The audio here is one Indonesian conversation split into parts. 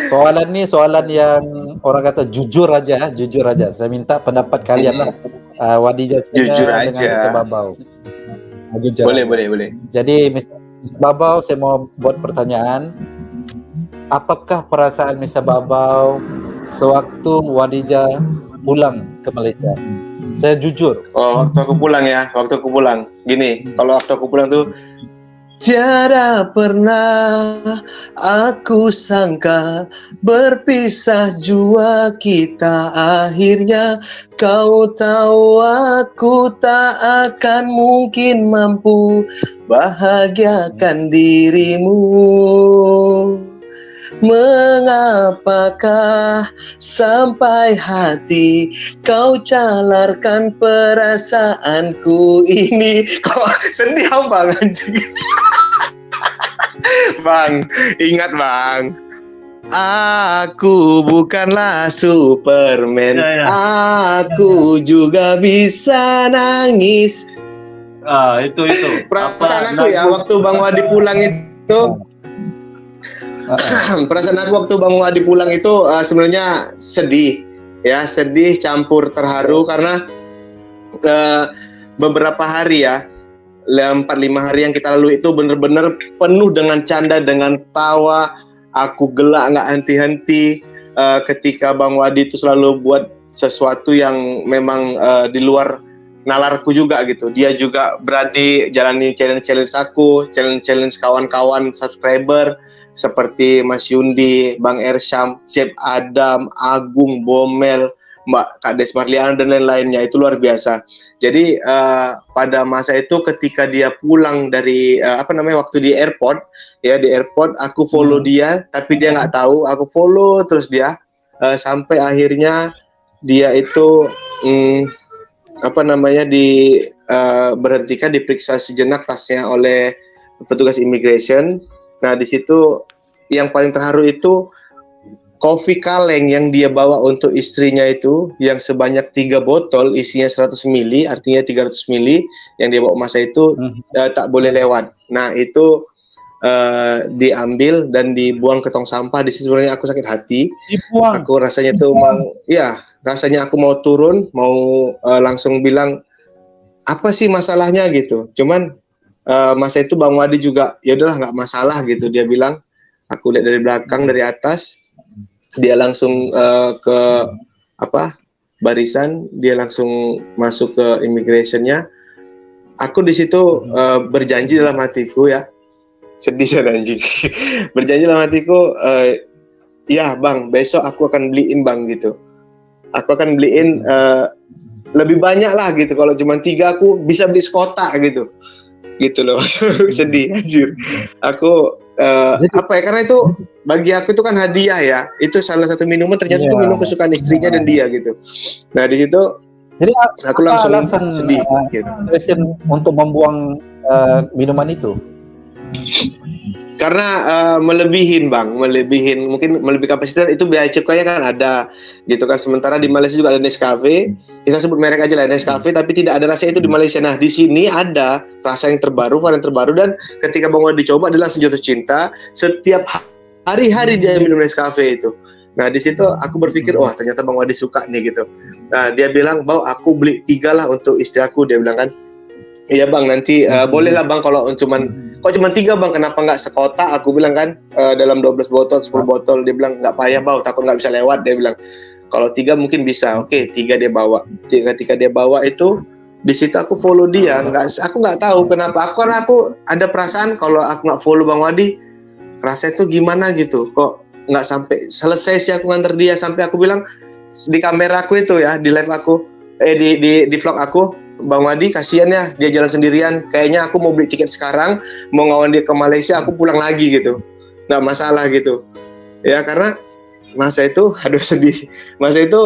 Soalan ini soalan yang orang kata jujur aja. Saya minta pendapat kalian lah. Wadijah Jujur dengan aja. Mr. Babau. Jujur Boleh. Jadi Mr. Babau, saya mau buat pertanyaan. Apakah perasaan Mr. Babau sewaktu Wadijah pulang ke Malaysia? Saya jujur. Waktu aku pulang. Gini, kalau waktu aku pulang tuh, tiada pernah aku sangka berpisah jua kita akhirnya. Kau tahu aku tak akan mungkin mampu bahagiakan dirimu. Mengapakah sampai hati kau calarkan perasaanku ini? Kok sedih bang anjing? Bang, ingat bang, aku bukanlah Superman. Aku juga bisa nangis. Itu perasaan aku ya waktu Bang Wadi pulang itu. Perasaan aku waktu Bang Wadi pulang itu sebenarnya sedih campur terharu karena beberapa hari ya, 4-5 hari yang kita lalui itu benar-benar penuh dengan canda, dengan tawa. Aku gelak nggak henti-henti ketika Bang Wadi itu selalu buat sesuatu yang memang di luar nalarku juga gitu. Dia juga berani jalani challenge aku, challenge kawan-kawan subscriber seperti Mas Yundi, Bang Ersyam, Chef Adam, Agung, Bomel, Mbak Kades Marliana dan lain-lainnya. Itu luar biasa. Jadi pada masa itu ketika dia pulang dari waktu di airport aku follow dia, tapi dia nggak tahu aku follow terus dia sampai akhirnya dia itu berhentikan, diperiksa sejenak tasnya oleh petugas immigration. Nah di situ yang paling terharu itu kopi kaleng yang dia bawa untuk istrinya itu yang sebanyak 3 botol isinya 100 ml, artinya 300 ml yang dia bawa masa itu tak boleh lewat. Nah itu diambil dan dibuang ke tong sampah. Di situ sebenarnya aku sakit hati. Dibuang. Aku rasanya tuh rasanya aku mau turun, mau langsung bilang apa sih masalahnya gitu. Cuman masa itu Bang Wadi juga ya udahlah nggak masalah gitu, dia bilang. Aku lihat dari belakang, dari atas, dia langsung ke barisan, dia langsung masuk ke immigrationnya. Aku di situ berjanji dalam hatiku ya, sedih saya anjing. Berjanji dalam hatiku, ya bang, besok aku akan beliin bang gitu. Aku akan beliin lebih banyak lah gitu. Kalau cuma 3 aku bisa beli sekotak gitu. Gitu loh. Sedih anjir. Aku karena itu bagi aku itu kan hadiah ya. Itu salah satu minuman, ternyata itu minum kesukaan istrinya dan dia gitu. Nah di situ jadi aku langsung sedih gitu. Untuk membuang minuman itu karena melebihin mungkin melebihi kapasitas. Itu biaya cukainya kan ada gitu kan. Sementara di Malaysia juga ada Nescafe, kita sebut merek aja lah Nescafe, tapi tidak ada rasa itu di Malaysia. Nah di sini ada rasa yang terbaru, varian terbaru, dan ketika Bang Wadi dicoba dia langsung jatuh cinta. Setiap hari-hari dia minum Nescafe itu. Nah di situ aku berpikir wah ternyata Bang Wadi suka nih gitu. Nah dia bilang, "Bang, aku beli 3 lah untuk istri aku," dia bilang kan. Iya bang, nanti boleh lah bang kalau cuma 3 bang, kenapa nggak sekotak? Aku bilang kan dalam 12 botol, 10 botol. Dia bilang nggak payah bang, takut nggak bisa lewat. Dia bilang kalau 3 mungkin bisa. Oke, 3 dia bawa. Ketika dia bawa itu, di situ aku follow dia. Aku nggak tahu kenapa. Karena aku ada perasaan kalau aku nggak follow Bang Wadi, rasanya tuh gimana gitu. Kok nggak sampai selesai sih aku nganter dia, sampai aku bilang di kamera aku itu ya, di live aku, di vlog aku, Bang Wadi kasihan ya, dia jalan sendirian. Kayaknya aku mau beli tiket sekarang, mau ngawan dia ke Malaysia, aku pulang lagi gitu. Nggak masalah gitu. Ya karena masa itu, aduh sedih. Masa itu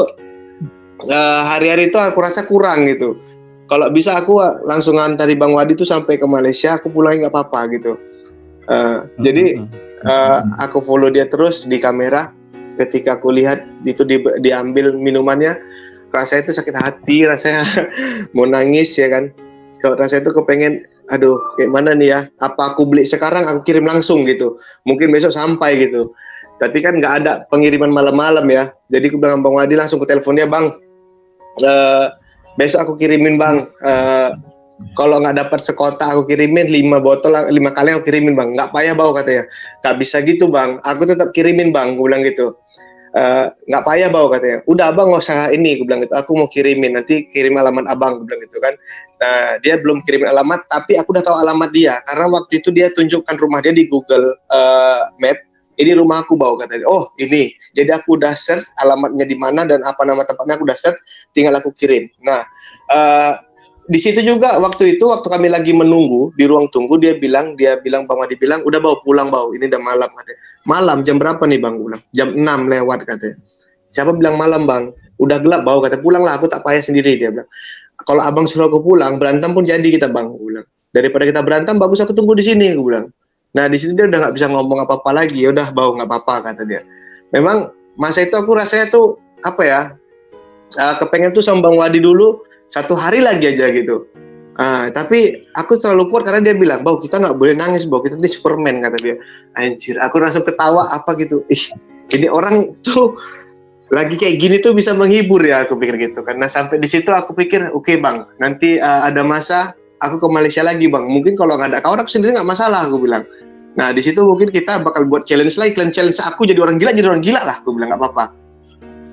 hari-hari itu aku rasa kurang gitu. Kalau bisa aku langsung ngantari Bang Wadi tuh sampai ke Malaysia, aku pulang nggak apa-apa gitu. Jadi aku follow dia terus di kamera. Ketika aku lihat itu diambil minumannya, rasanya itu sakit hati, rasanya mau nangis ya kan. Kalau rasanya itu kepengen aduh kayak mana nih ya, apa aku beli sekarang aku kirim langsung gitu, mungkin besok sampai gitu. Tapi kan nggak ada pengiriman malam-malam ya, jadi aku bilang Bang Wadi langsung ke teleponnya, Bang, besok aku kirimin Bang, kalau nggak dapat sekota aku kirimin 5 botol, 5 kali aku kirimin Bang, nggak payah bau katanya. Nggak bisa gitu Bang, aku tetap kirimin Bang, aku bilang gitu. Nggak payah bau katanya. Udah Abang nggak usah ini, aku bilang gitu, aku mau kirimin, nanti kirim alamat Abang, aku bilang gitu kan. Nah dia belum kirimin alamat, tapi aku udah tahu alamat dia, karena waktu itu dia tunjukkan rumah dia di Google Map. Ini rumah aku bau katanya. Oh ini, jadi aku udah search alamatnya di mana dan apa nama tempatnya, aku udah search, tinggal aku kirim. Nah di situ juga waktu kami lagi menunggu di ruang tunggu, dia bilang Bang Wadi bilang udah bau pulang bau, ini udah malam katanya. Malam jam berapa nih Bang? Gue bilang jam 6 lewat katanya. Siapa bilang malam Bang? Udah gelap bau katanya. Pulanglah, aku tak payah sendiri, dia bilang. Kalau Abang suruh aku pulang, berantem pun jadi kita Bang, gue bilang. Daripada kita berantem, bagus aku tunggu di sini, gue bilang. Nah di situ dia udah nggak bisa ngomong apa-apa lagi. Ya udah bau nggak apa-apa kata dia. Memang masa itu aku rasanya tuh apa ya? Kepengen tuh sama Bang Wadi dulu 1 hari lagi aja gitu. Tapi aku selalu kuat karena dia bilang, Bau kita nggak boleh nangis, Bau kita ini Superman, kata dia. Anjir, aku langsung ketawa apa gitu. Ini orang tuh lagi kayak gini tuh bisa menghibur ya, aku pikir gitu. Karena sampai di situ aku pikir, oke, Bang, nanti ada masa aku ke Malaysia lagi Bang. Mungkin kalau nggak ada kawan aku sendiri nggak masalah, aku bilang. Nah di situ mungkin kita bakal buat challenge lagi, challenge aku jadi orang gila lah, aku bilang nggak apa-apa.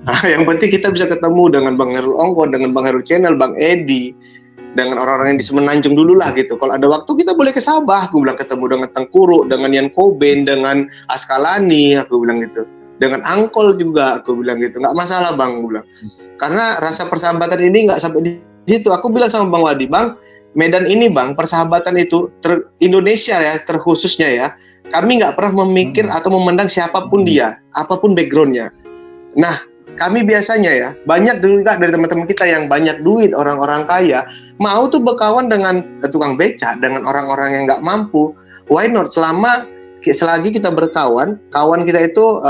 Nah, yang penting kita bisa ketemu dengan Bang Herul Ongko, dengan Bang Herul Channel, Bang Edi, dengan orang-orang yang di Semenanjung dulu lah gitu. Kalau ada waktu kita boleh ke Sabah, aku bilang, ketemu dengan Tengkuru, dengan Yan Koben, dengan Askalani, aku bilang gitu. Dengan Angkol juga, aku bilang gitu. Nggak masalah Bang, aku bilang. Karena rasa persahabatan ini nggak sampai di situ. Aku bilang sama Bang Wadi, Bang, Medan ini Bang, persahabatan itu Indonesia ya, terkhususnya ya. Kami nggak pernah memikir atau memandang siapapun dia, apapun backgroundnya. Nah, kami biasanya ya, banyak juga dari teman-teman kita yang banyak duit, orang-orang kaya, mau tuh berkawan dengan tukang beca, dengan orang-orang yang nggak mampu. Why not? Selagi kita berkawan, kawan kita itu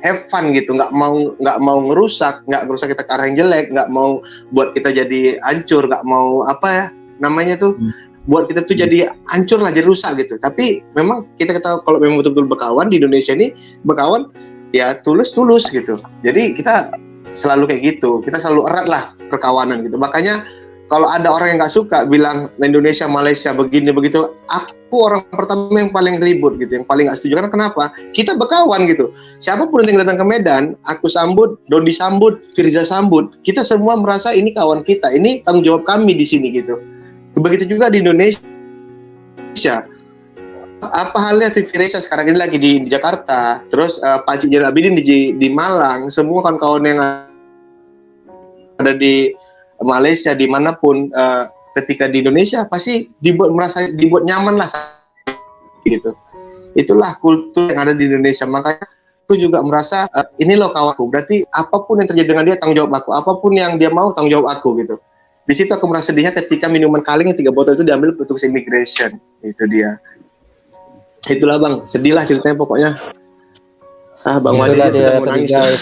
have fun gitu, nggak mau ngerusak kita ke arah yang jelek, nggak mau buat kita jadi hancur, nggak mau buat kita tuh jadi hancur lah, jadi rusak gitu. Tapi memang kita kalau memang betul-betul berkawan di Indonesia ini, berkawan ya tulus gitu. Jadi kita selalu kayak gitu, kita selalu erat lah perkawanan gitu. Makanya kalau ada orang yang nggak suka bilang Indonesia Malaysia begini begitu, aku orang pertama yang paling ribut gitu, yang paling nggak setuju. Karena kenapa? Kita berkawan gitu. Siapapun yang datang ke Medan, aku sambut, Dodi sambut, Firza sambut. Kita semua merasa ini kawan kita, ini tanggung jawab kami di sini gitu. Begitu juga di Indonesia. Apa halnya Vivi Reza sekarang ini lagi di Jakarta, terus Pak Cik Jainal Abidin di Malang, semua kawan-kawan yang ada di Malaysia dimanapun, ketika di Indonesia pasti dibuat nyaman lah gitu. Itulah kultur yang ada di Indonesia. Makanya aku juga merasa ini loh kawanku, berarti apapun yang terjadi dengan dia tanggung jawab aku, apapun yang dia mau tanggung jawab aku gitu. Di situ aku merasa sedihnya ketika minuman kaling yang 3 botol itu diambil petugas immigration. Itu dia. Itulah Bang, sedih lah ceritanya pokoknya. Bang Wadi dia tadi guys,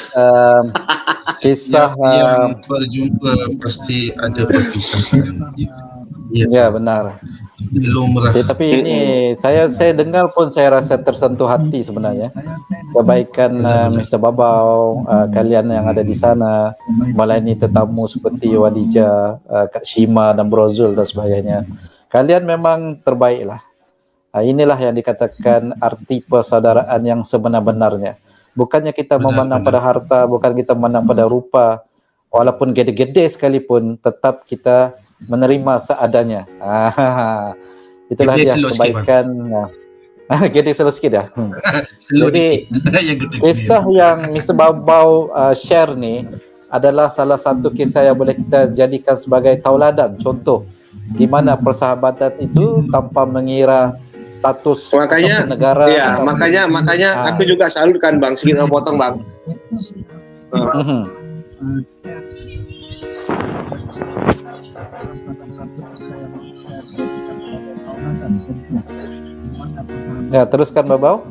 kisah yang berjumpa pasti ada perpisahan. Ya benar. Tapi ini saya dengar pun saya rasa tersentuh hati sebenarnya. Kebaikan Mr. Babau, kalian yang ada di sana, melayani tetamu seperti Wadija, Kak Shima dan Brozul dan sebagainya. Kalian memang terbaik lah. Inilah yang dikatakan arti persaudaraan yang sebenar-benarnya. Bukannya kita memandang pada harta, bukan kita memandang pada rupa. Walaupun gede-gede sekalipun, tetap kita menerima seadanya. Itulah dia kebaikan. Gede slow sikit ya. Jadi kisah yang Mr. Babau share ni adalah salah satu kisah yang boleh kita jadikan sebagai tauladan, contoh di mana persahabatan itu tanpa mengira status negara. Ya, makanya aku juga salut kan Bang, sedikit potong Bang. Ya, teruskan Babau.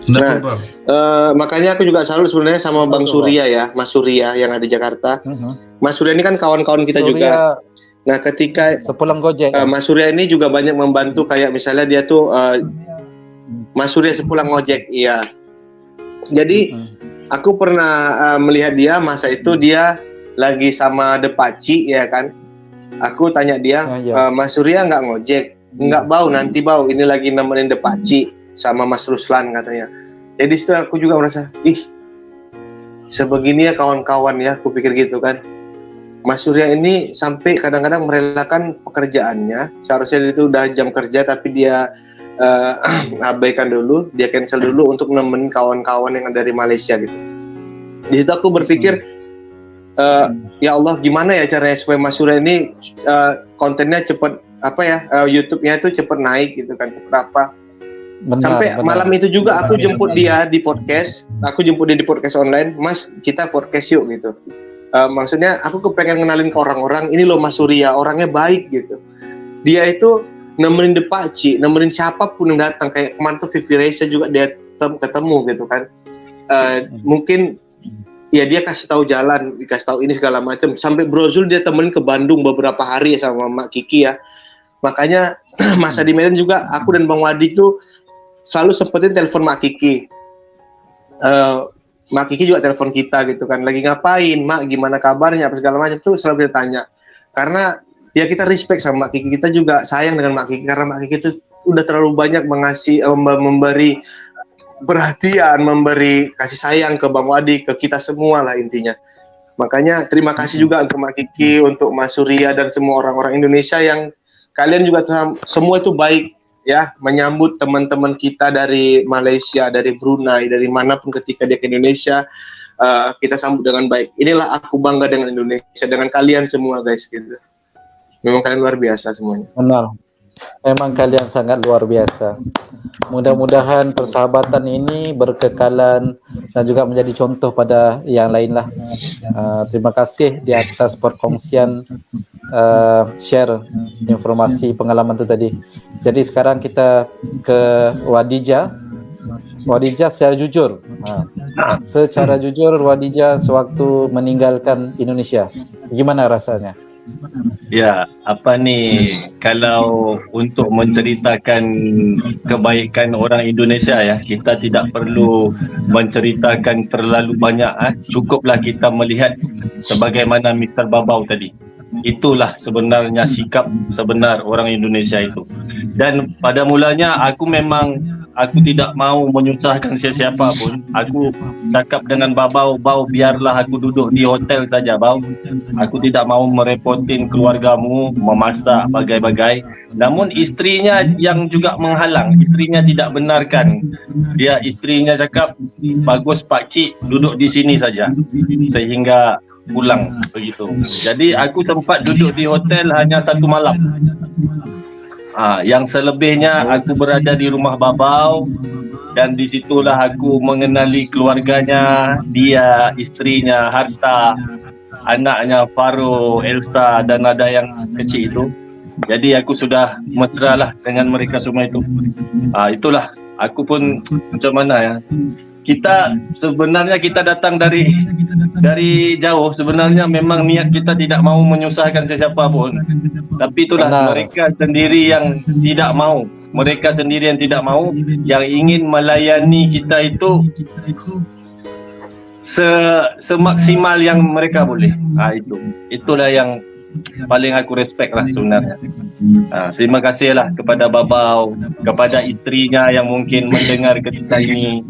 Kenapa bang? Makanya aku juga salut sebenarnya sama Bang Surya ya, Mas Surya yang ada di Jakarta. Mas Surya ini kan kawan-kawan kita juga. Nah, ketika sepulang Gojek, Mas Surya ini juga banyak membantu, kayak misalnya dia tuh Mas Surya sepulang ngojek, iya. Jadi aku pernah melihat dia masa itu dia lagi sama Depaci ya kan. Aku tanya dia, Mas Surya nggak ngojek? Nggak bau, nanti bau. Ini lagi nemenin Depaci sama Mas Ruslan katanya. Jadi situ aku juga merasa, sebegini ya kawan-kawan ya, aku pikir gitu kan. Mas Surya ini sampai kadang-kadang merelakan pekerjaannya, seharusnya itu udah jam kerja tapi dia abaikan dulu, dia cancel dulu untuk nemenin kawan-kawan yang dari Malaysia gitu. Di situ aku berpikir, ya Allah gimana ya caranya supaya Mas Surya ini kontennya cepet YouTube-nya itu cepet naik gitu kan, cepet apa. Sampai malam itu juga aku jemput dia di podcast, online, Mas kita podcast yuk gitu. Maksudnya aku kepengen kenalin ke orang-orang, ini loh Mas Surya, orangnya baik gitu. Dia itu nemenin Depaci, nemenin siapapun yang datang, kayak kemarin tuh Vivi Reisa juga dia ketemu gitu kan. Mungkin ya dia kasih tahu jalan, dikasih tahu ini segala macam. Sampai Bro Zul dia temenin ke Bandung beberapa hari ya sama Mak Kiki ya. Makanya masa di Medan juga aku dan Bang Wadi tuh selalu sempetin telepon Mak Kiki. Mak Kiki juga telepon kita gitu kan, lagi ngapain Mak, gimana kabarnya, apa segala macam tuh selalu kita tanya. Karena ya kita respect sama Mak Kiki, kita juga sayang dengan Mak Kiki karena Mak Kiki itu udah terlalu banyak memberi perhatian, memberi kasih sayang ke Bang Wadi, ke kita semua lah intinya. Makanya terima kasih juga untuk Mak Kiki, untuk Mas Surya dan semua orang-orang Indonesia yang kalian juga semua itu baik ya, menyambut teman-teman kita dari Malaysia, dari Brunei, dari manapun ketika dia ke Indonesia, kita sambut dengan baik. Inilah aku bangga dengan Indonesia, dengan kalian semua guys gitu. Memang kalian luar biasa semuanya. Benar. Memang kalian sangat luar biasa. Mudah-mudahan persahabatan ini berkekalan dan juga menjadi contoh pada yang lain lah. Terima kasih di atas perkongsian share informasi pengalaman itu tadi. Jadi sekarang kita ke Wadijah. Wadijah secara jujur, secara jujur Wadijah sewaktu meninggalkan Indonesia, gimana rasanya? Ya, kalau untuk menceritakan kebaikan orang Indonesia ya, kita tidak perlu menceritakan terlalu banyak. Cukuplah kita melihat sebagaimana Mr. Babau tadi. Itulah sebenarnya sikap sebenar orang Indonesia itu. Dan pada mulanya aku tidak mau menyusahkan sesiapa pun. Aku cakap dengan Babau, biarlah aku duduk di hotel saja Bau. Aku tidak mau merepotin keluargamu, memasak bagai-bagai. Namun istrinya yang juga menghalang, istrinya tidak benarkan. Istrinya cakap, bagus Pak Cik duduk di sini saja. Sehingga pulang begitu. Jadi aku sempat duduk di hotel hanya 1 malam. Yang selebihnya aku berada di rumah Babau, dan disitulah aku mengenali keluarganya, dia, istrinya, Harta, anaknya Faro, Elsa, dan ada yang kecil itu. Jadi aku sudah mesra lah dengan mereka semua itu. Itulah, aku pun macam mana ya. Kita datang dari jauh. Sebenarnya memang niat kita tidak mau menyusahkan sesiapa pun. Tapi itulah mereka sendiri yang tidak mau. Mereka sendiri yang tidak mau, yang ingin melayani kita itu semaksimal yang mereka boleh. Itulah yang paling aku respect lah sebenarnya. Terima kasihlah kepada Babau, kepada istrinya yang mungkin mendengar ketika ini.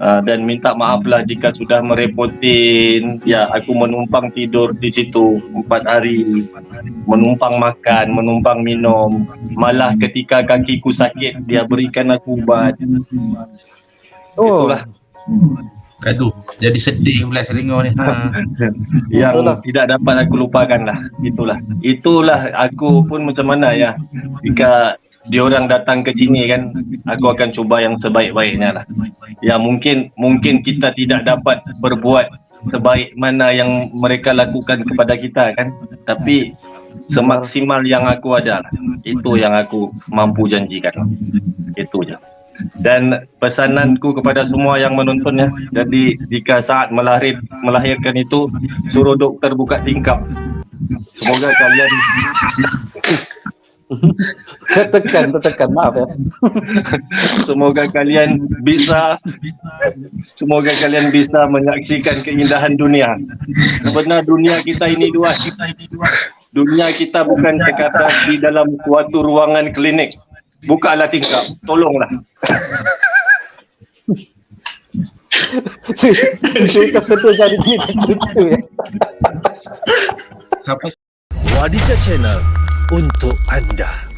Dan minta maaflah jika sudah merepotin. Ya, aku menumpang tidur di situ 4 hari, menumpang makan, menumpang minum. Malah ketika kakiku sakit, dia berikan aku ubat. Itulah. Aduh, jadi sedih pula telinga ni. Yang tidak dapat aku lupakan lah. Itulah aku pun macam mana ya. Jika diorang datang ke sini kan, aku akan cuba yang sebaik-baiknya lah. Ya mungkin kita tidak dapat berbuat sebaik mana yang mereka lakukan kepada kita kan. Tapi semaksimal yang aku ada lah. Itu yang aku mampu janjikan. Itu je. Dan pesananku kepada semua yang menontonnya, jadi jika saat melahirkan itu, suruh doktor buka tingkap. Semoga kalian Tertekan, maaf ya. semoga kalian bisa menyaksikan keindahan dunia. Sebenarnya dunia kita ini luas. Dunia kita bukan sekadar di dalam suatu ruangan klinik. Bukalah tingkap, tolonglah. Cerita sedih jadi cerita lucu ya. Siapa Wadija Channel untuk anda.